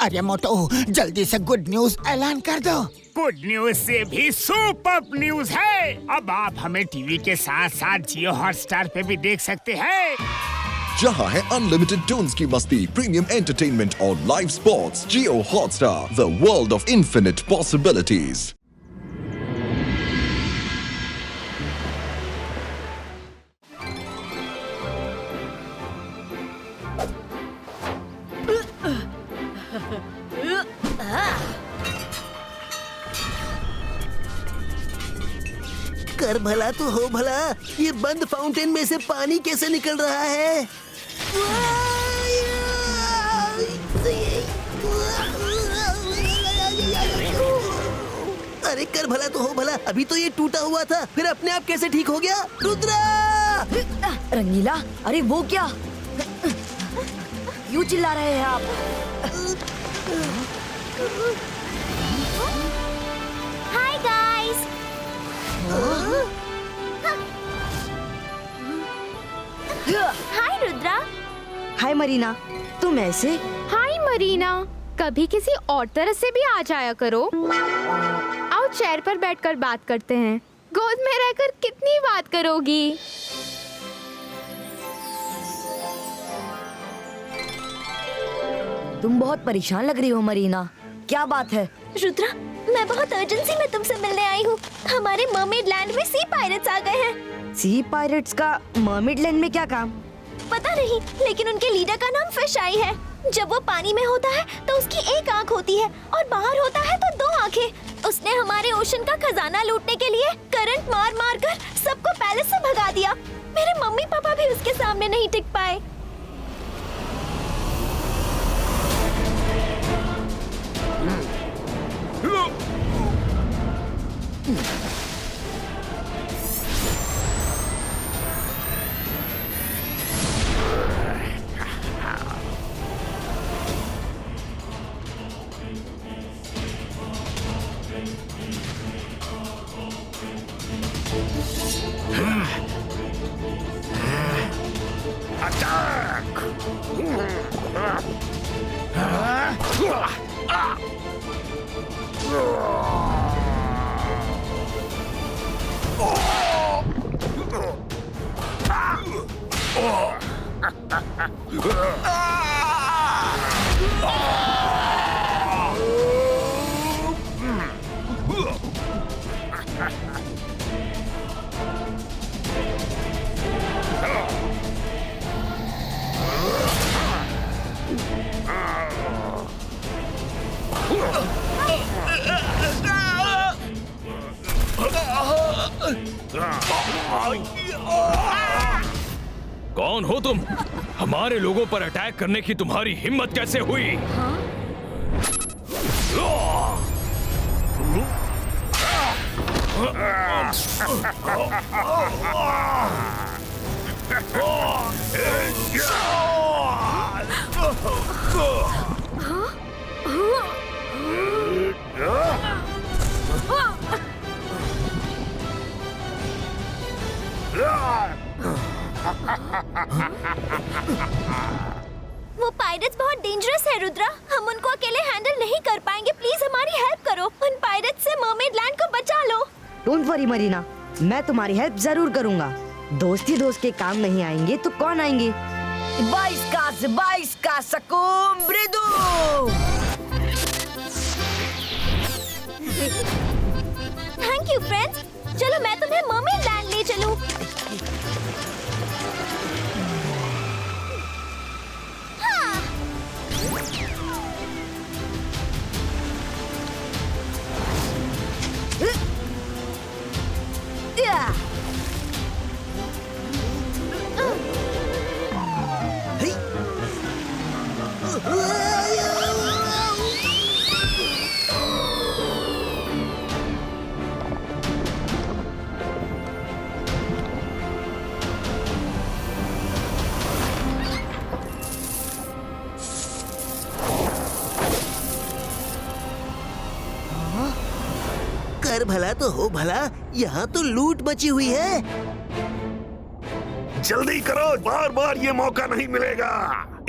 अरे मोटू, जल्दी से गुड न्यूज ऐलान कर दो। गुड न्यूज से भी सुपर न्यूज है। अब आप हमें टीवी के साथ साथ जियो हॉटस्टार पे भी देख सकते हैं, जहां है अनलिमिटेड टून्स की मस्ती, प्रीमियम एंटरटेनमेंट और live sports. Jio Hotstar, the world of infinite possibilities. कर भला तो हो भला, ये बंद फाउंटेन में से पानी कैसे निकल रहा है? अरे कर भला तो हो भला, अभी तो ये टूटा हुआ था, फिर अपने आप कैसे ठीक हो गया? रुद्रा! रंगीला, अरे वो क्या? क्यों चिल्ला रहे हैं आप? Hi guys. Hi Rudra. Hi Marina, तुम ऐसे? हाय मरीना, कभी किसी और तरह से भी आ जाया करो। आओ चेयर पर बैठकर बात करते हैं। गोद में रहकर कितनी बात करोगी? तुम बहुत परेशान लग रही हो मरीना, क्या बात है? रुद्रा, मैं बहुत अर्जेंसी में तुमसे मिलने आई हूँ। हमारे मर्मेड लैंड में सी पायरेट्स आ गए हैं। सी पायरेट्स का मर्मेड लैंड में क्या काम? पता नहीं, लेकिन उनके लीडर का नाम फिश आई है। जब वो पानी में होता है तो उसकी एक आंख होती है और बाहर होता है तो 2 आंखें। उसने हमारे ओशन का खजाना लूटने के लिए करंट मार मार कर सबको पैलेस से भगा दिया। मेरे मम्मी पापा भी उसके सामने नहीं टिक पाए। कौन हो तुम? हमारे लोगों पर अटैक करने की तुम्हारी हिम्मत कैसे हुई? वो पायरेट्स बहुत डेंजरस है रुद्रा, हम उनको अकेले हैंडल नहीं कर पाएंगे। प्लीज हमारी हेल्प करो, उन पायरेट्स से मर्मेड लैंड को बचा लो। डोंट वरी मरीना, मैं तुम्हारी हेल्प जरूर करूंगा। दोस्त ही दोस्त के काम नहीं आएंगे तो कौन आएंगे? 22 का सकुम मृदु। थैंक यू फ्रेंड्स, चलो मैं तुम्हें मर्मेड लैंड ले चलूं। कर भला तो हो भला, यहाँ तो लूट मची हुई है। जल्दी करो, बार बार ये मौका नहीं मिलेगा।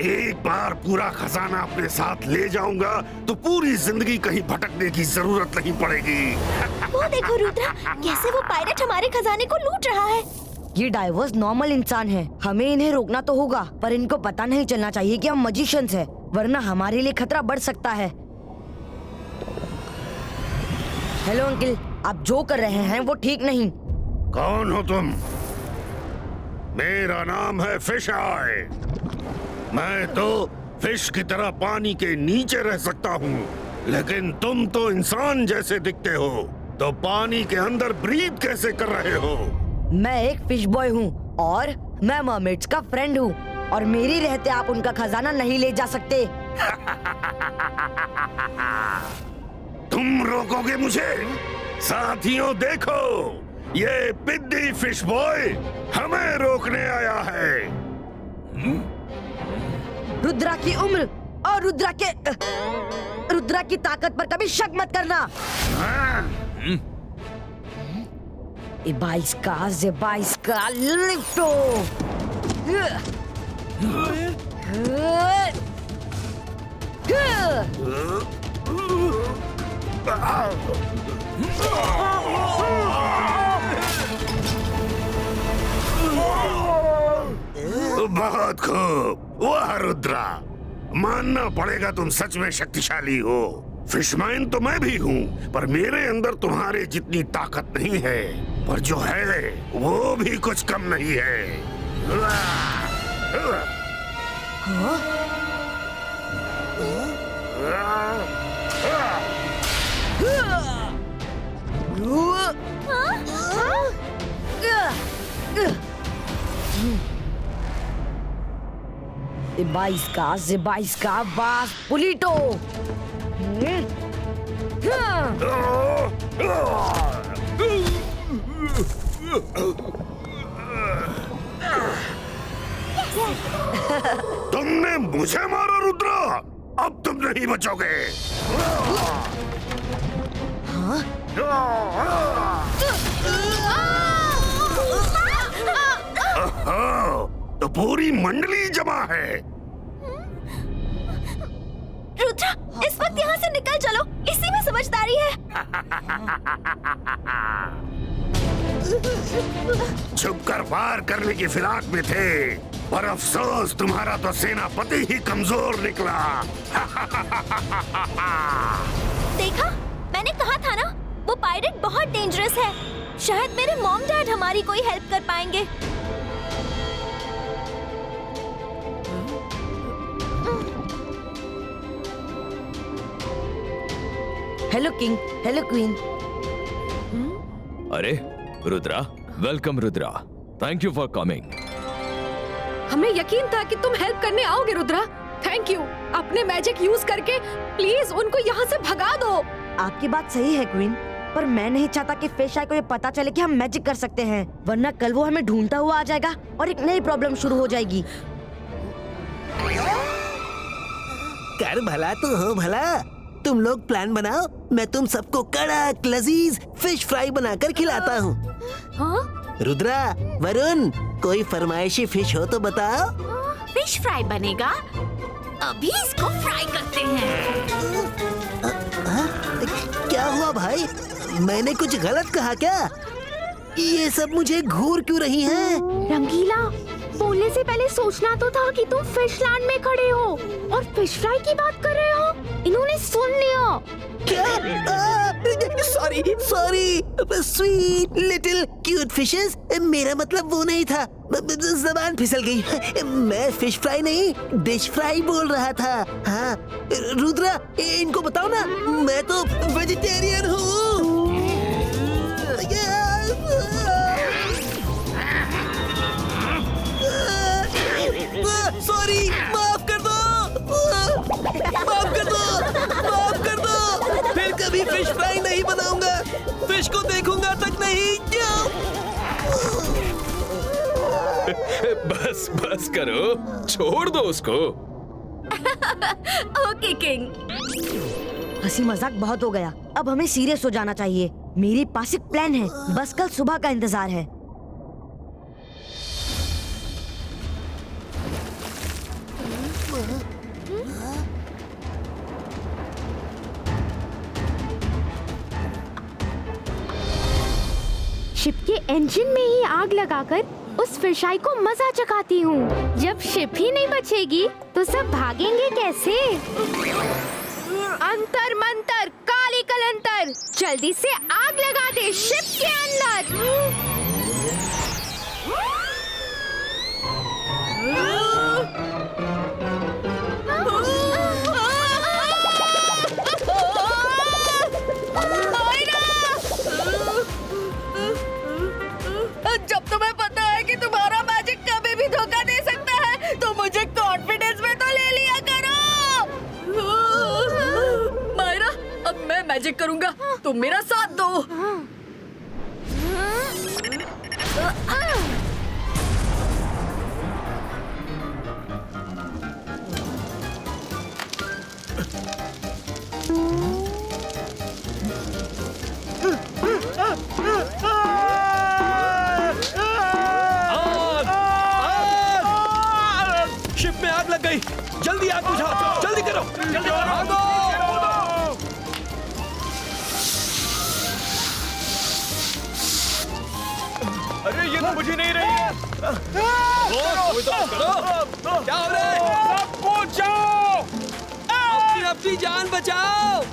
एक बार पूरा खजाना अपने साथ ले जाऊंगा तो पूरी जिंदगी कहीं भटकने की जरूरत नहीं पड़ेगी। वो देखो रुद्रा, कैसे वो पायरेट हमारे खजाने को लूट रहा है। ये डाइवर्स नॉर्मल इंसान है, हमें इन्हें रोकना तो होगा, पर इनको पता नहीं चलना चाहिए कि हम मजिशियंस हैं, वरना हमारे लिए खतरा बढ़ सकता है। हेलो अंकल, आप जो कर रहे हैं वो ठीक नहीं। कौन हो तुम? मेरा नाम है फिश आई। मैं तो फिश की तरह पानी के नीचे रह सकता हूँ, लेकिन तुम तो इंसान जैसे दिखते हो, तो पानी के अंदर ब्रीथ कैसे कर रहे हो? मैं एक फिश बॉय हूँ और मैं मर्मेड्स का फ्रेंड हूँ, और मेरे रहते आप उनका खजाना नहीं ले जा सकते। तुम रोकोगे मुझे? साथियों देखो, ये पिद्दी फिश बॉय हमें रोकने आया है। रुद्रा की उम्र और रुद्रा की ताकत पर कभी शक मत करना। Ibaiska Lifto! बहुत खूब, वाह रुद्रा, मानना पड़ेगा तुम सच में शक्तिशाली हो। फिशमैन तो मैं भी हूँ, पर मेरे अंदर तुम्हारे जितनी ताकत नहीं है, पर जो है वो भी कुछ कम नहीं है। Zibaiska Vas Pulito! तुमने मुझे मारा रुद्रा, अब तुम नहीं बचोगे। तो पूरी मंडली जमा है। रुद्रा, इस वक्त यहाँ से निकल चलो, इसी में समझदारी है। छुपकर वार करने की फिराक में थे, पर अफसोस तुम्हारा तो सेनापति ही कमजोर निकला। देखा, मैंने कहा था ना, वो पायरेट बहुत डेंजरस है। शायद मेरे मॉम डैड हमारी कोई हेल्प कर पाएंगे। Hello king, hello queen. अरे Rudra, welcome Rudra, thank you for coming. हमें यकीन था कि तुम हेल्प करने आओगे रुद्रा, थैंक यू। अपने मैजिक यूज करके प्लीज उनको यहाँ से भगा दो। आपकी बात सही है क्वीन, पर मैं नहीं चाहता कि फिश आई को ये पता चले कि हम मैजिक कर सकते हैं, वरना कल वो हमें ढूंढता हुआ आ जाएगा और एक नई प्रॉब्लम शुरू हो जाएगी। कर भला तो हो भला, तुम लोग प्लान बनाओ, मैं तुम सबको कड़क लजीज फिश फ्राई बनाकर खिलाता हूँ। हाँ? रुद्रा, वरुण, कोई फरमाइशी फिश हो तो बताओ। फिश फ्राई बनेगा, अभी इसको फ्राई करते हैं। क्या हुआ भाई, मैंने कुछ गलत कहा क्या? ये सब मुझे घूर क्यों रही हैं? रंगीला, बोलने से पहले सोचना तो था कि तुम फिशलैंड में खड़े हो और फिश फ्राई की बात कर रहे हो। इन्होंने सुन लिया। क्या? Sorry sweet little cute fishes, मेरा मतलब वो नहीं था, ज़बान फिसल गई। मैं फिश फ्राई नहीं, डिश फ्राई बोल रहा था। हाँ रुद्रा, इनको बताओ ना, मैं तो वेजिटेरियन हूँ। सॉरी, माफ कर दो। फिर कभी फिश फ्राई नहीं बनाऊंगा, फिश को देखूंगा तक नहीं। बस करो, छोड़ दो उसको। Okay king. हंसी मजाक बहुत हो गया, अब हमें सीरियस हो जाना चाहिए। मेरे पास एक प्लान है, बस कल सुबह का इंतजार है। शिप के इंजन में ही आग लगाकर उस फिशाई को मजा चखाती हूँ। जब शिप ही नहीं बचेगी तो सब भागेंगे कैसे? अंतर मंतर काली कलंतर, जल्दी से आग लगा दे शिप के अंदर। जब तुम्हें पता है कि तुम्हारा मैजिक कभी भी धोखा दे सकता है तो मुझे कॉन्फिडेंस में तो ले लिया करो। मायरा, अब मैं मैजिक करूंगा, तुम मेरा साथ दो। शिप में आग लग गई, जल्दी आग बुझाओ, जल्दी करो, जल्दी भागो। अरे ये तो बुझी नहीं रही है। करो, क्या हो रहा है? सब बचाओ, अपनी जान बचाओ।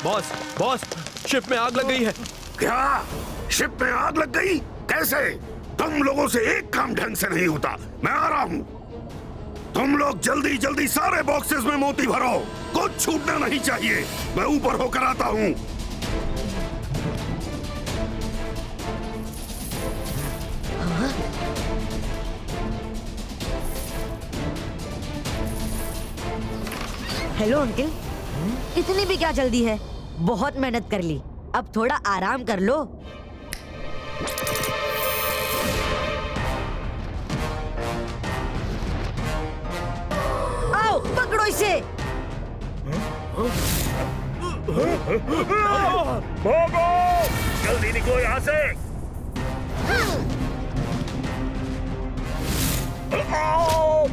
बॉस, बॉस, शिप में आग लग गई है। क्या शिप में आग लग गई? कैसे? तुम लोगों से एक काम ढंग से नहीं होता। मैं आ रहा हूँ। तुम लोग जल्दी जल्दी सारे बॉक्सेस में मोती भरो, कुछ छूटना नहीं चाहिए। मैं ऊपर होकर आता हूँ। हेलो अंकल, इतनी भी क्या जल्दी है? बहुत मेहनत कर ली, अब थोड़ा आराम कर लो। आओ पकड़ो इसे। भागो, जल्दी निकलो यहाँ से।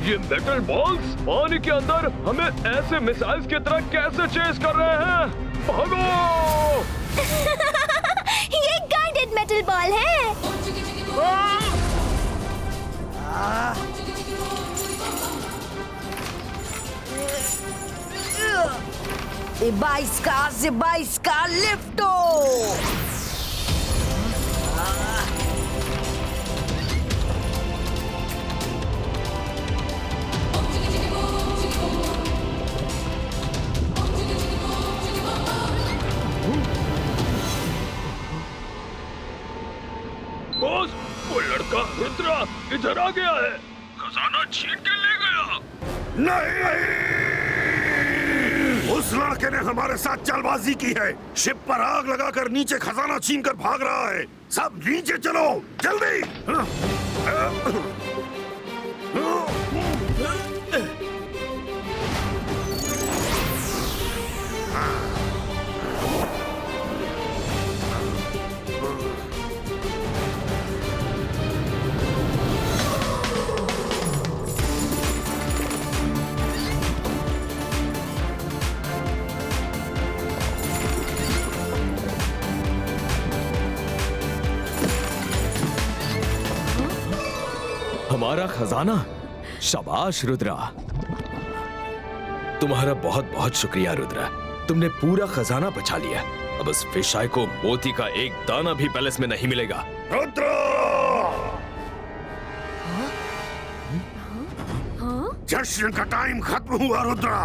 ये मेटल बॉल्स पानी के अंदर हमें ऐसे मिसाइल्स की तरह कैसे चेस कर रहे हैं? भागो! ये गाइडेड मेटल बॉल है। बाईस का लिफ्टो। बॉस, वो लड़का रुद्रा इधर आ गया है, खजाना छीन के ले गया। नहीं, उस लड़के ने हमारे साथ चालबाजी की है। शिप पर आग लगाकर नीचे खजाना छीनकर भाग रहा है। सब नीचे चलो, जल्दी। हमारा खजाना, शाबाश रुद्रा। तुम्हारा बहुत बहुत शुक्रिया रुद्रा, तुमने पूरा खजाना बचा लिया। अब उस फिशाई को मोती का एक दाना भी पैलेस में नहीं मिलेगा। रुद्रा! जश्न का टाइम खत्म हुआ रुद्रा।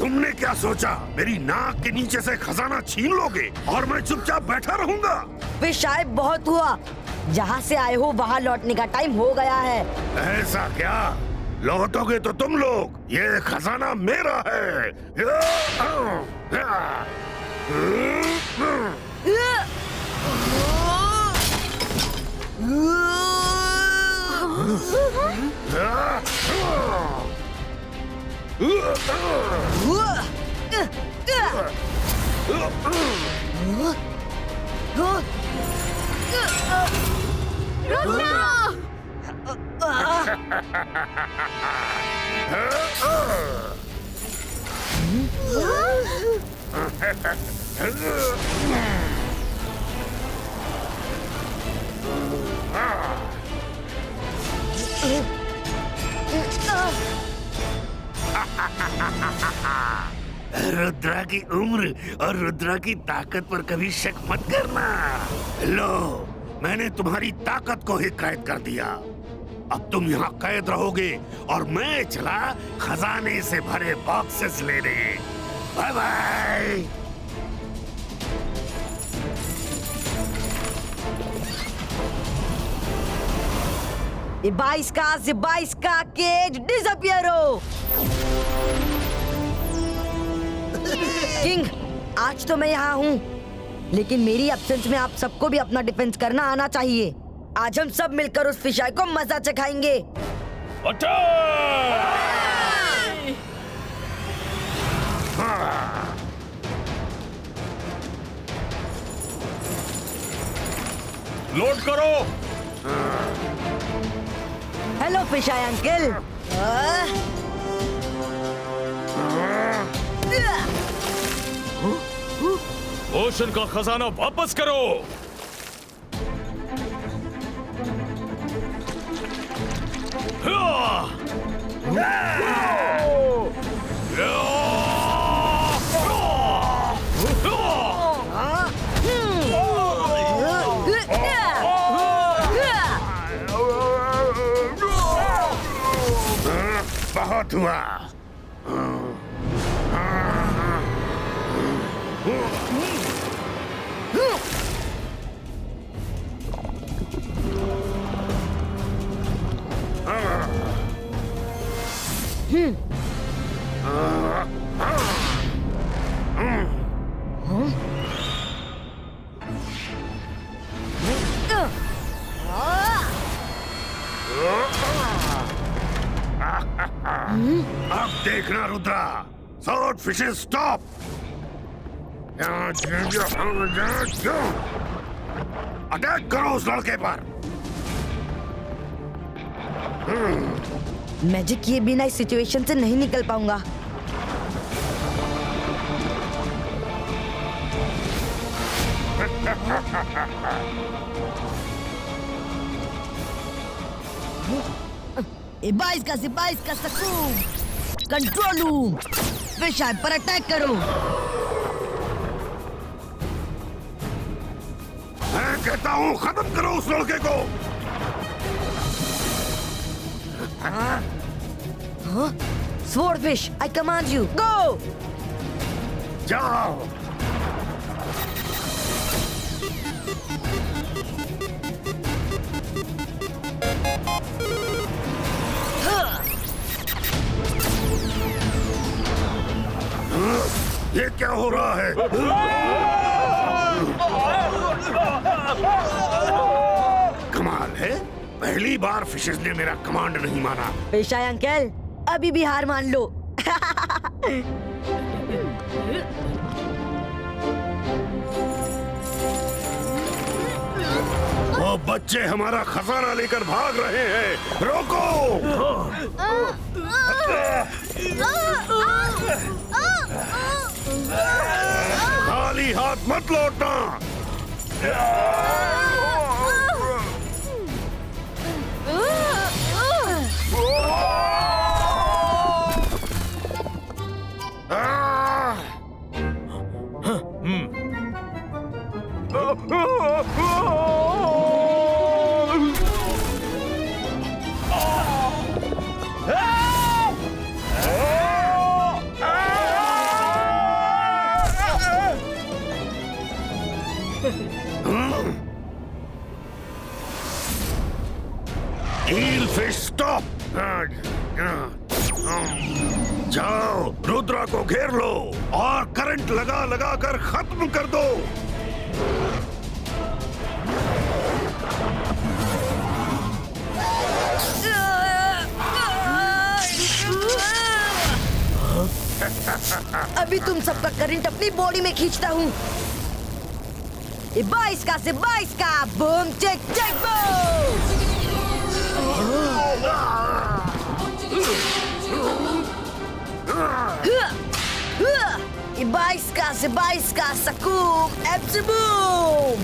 तुमने क्या सोचा, मेरी नाक के नीचे से खजाना छीन लोगे और मैं चुपचाप बैठा रहूंगा? फिशाई बहुत हुआ, जहाँ से आए हो वहाँ लौटने का टाइम हो गया है। ऐसा क्या? लौटोगे तो तुम लोग, ये खजाना मेरा है। रुद्रा की उम्र और रुद्रा की ताकत पर कभी शक मत करना। लो, मैंने तुम्हारी ताकत को ही कैद कर दिया। अब तुम यहाँ कैद रहोगे और मैं चला खजाने से भरे बॉक्सेस लेने। Bye bye. बाईस का केज डिसअपियर हो। किंग, आज तो मैं यहाँ हूँ, लेकिन मेरी एब्सेंस में आप सबको भी अपना डिफेंस करना आना चाहिए। आज हम सब मिलकर उस फिश आई को मजा चखाएंगे। लोड करो। हेलो फिश आई अंकल। ओशन का खजाना वापस करो। बहुत हुआ। अब देखना Rudra, sword fishes stop. Attack करो उस लड़के पर। मैजिक किए बिना इस सिचुएशन से नहीं निकल पाऊंगा। बाईस का सकून कंट्रोल रूम, फिश आई पर अटैक करो। मैं कहता हूँ खत्म करो उस लड़के को। Swordfish, I command you, go. जाओ। ये क्या हो रहा है? कमाल है, पहली बार फिशेस ने मेरा कमांड नहीं माना। फिश आई अंकल, अभी भी हार मान लो। वो बच्चे हमारा खजाना लेकर भाग रहे हैं, रोको। खाली हाथ मत लौटना। हील फिश स्टॉप। जाओ, रुद्रा को घेर लो और करंट लगा लगा कर खत्म कर दो। अभी तुम सबका करंट अपनी बॉडी में खींचता हूँ। 22 का बूम चेक चेक बूम। से 22 का सकूब एब्सबूम।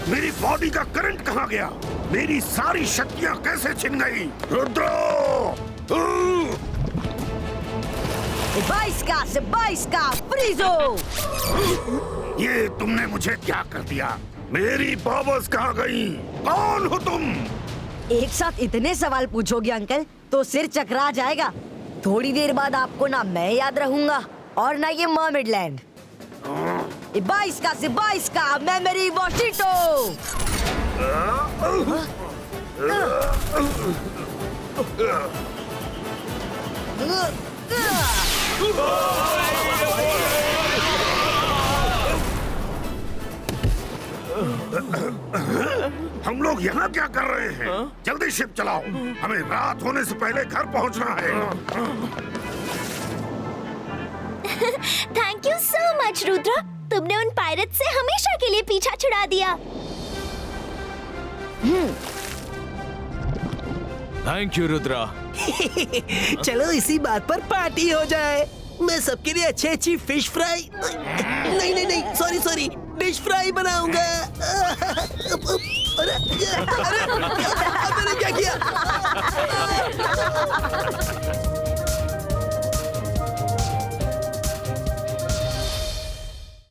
मेरी बॉडी का करंट कहाँ गया? मेरी सारी शक्तियाँ कैसे छिन गई? रुद्रो! 22 का से 22 का फ्रीजो। ये तुमने मुझे क्या कर दिया? मेरी पावर्स कहाँ गई? कौन हो तुम? एक साथ इतने सवाल पूछोगे अंकल तो सिर चकरा जाएगा। थोड़ी देर बाद आपको ना मैं याद रहूंगा और ना ये मर्मेडलैंड। 22 का से 22 का मेमोरी वॉशिटो। हम लोग यहाँ क्या कर रहे हैं? जल्दी शिप चलाओ, हमें रात होने से पहले घर पहुँचना है। Thank you so much Rudra, तुमने उन पायरेट से हमेशा के लिए पीछा छुड़ा दिया। Thank you Rudra. चलो इसी बात पर पार्टी हो जाए। मैं सबके लिए अच्छी फिश फ्राई नहीं सॉरी डिश फ्राई बनाऊंगा। अरे मैंने क्या किया?